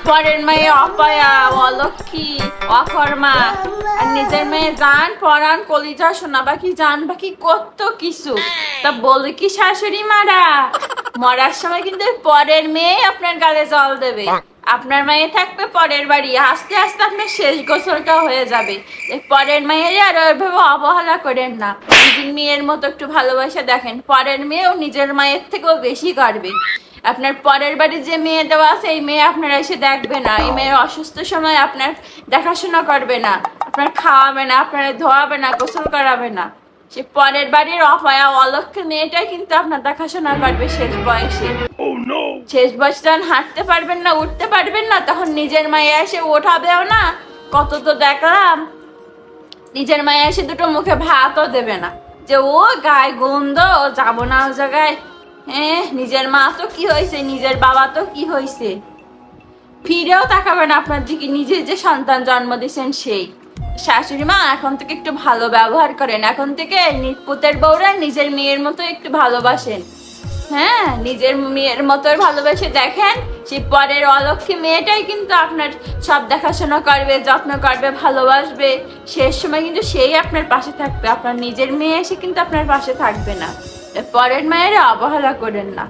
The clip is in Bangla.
পরের মেয়ে অপয়া, অলক্ষী, অকর্মা, আর নিজের মেয়ে জান পরাণ কলিজা শোনা বাকি জান বাকি কত কিছু। তা বলে কি শাশুড়ি মারা, মরার সময় কিন্তু পরের মেয়ে আপনার গালে জল দেবে। আপনার মেয়ে থাকবে পরের বাড়ি, আস্তে আস্তে আপনার শেষ গোসলটা হয়ে যাবে। পরের মেয়ের আর ওইভাবে অবহেলা করেন না, নিজের মেয়ের মতো একটু ভালোবাসা দেখেন। পরের মেয়েও নিজের মায়ের থেকেও বেশি করবে। আপনার পরের বাড়ি যে মেয়ে দেওয়া আছে, এই মেয়ে আপনারা এসে দেখবে না, এই মেয়ের অসুস্থ সময় আপনার দেখাশোনা করবে না, আপনার খাওয়াবে না, আপনার ধোয়াবে না, গোসল করাবে না। সে পরের বাড়ির অপয়া অলক্ষ মেয়েটাই কিন্তু আপনার দেখাশোনা করবে শেষ বয়সে। শেষ বয়সে যখন হাঁটতে পারবেন না, উঠতে পারবেন না, তখন নিজের মায়ে এসে ওঠাবেও না। কত তো দেখলাম নিজের মায়ে এসে দুটো মুখে ভাতও দেবে না, যে ও গায়ে গন্ধ, ও যাবো না ও জায়গায়। হ্যাঁ, নিজের মা তো কি হয়েছে, নিজের বাবা তো কি হয়েছে, ফিরেও তাকাবে না আপনার দিকে। নিজে যে সন্তান জন্ম দিয়েছেন সেই। শাশুড়ি মা এখন থেকে একটু ভালো ব্যবহার করেন, এখন থেকে পুতের বউরা নিজের মেয়ের মতো একটু ভালোবাসেন। হ্যাঁ, নিজের মেয়ের মতো ভালোবেসে দেখেন, সেই পরের অলক্ষী মেয়েটাই কিন্তু আপনার সব দেখাশোনা করবে, যত্ন করবে, ভালোবাসবে। শেষ সময় কিন্তু সেই আপনার পাশে থাকবে। আপনার নিজের মেয়ে এসে কিন্তু আপনার পাশে থাকবে না। পরের মায়েরা অবহেলা করেন না।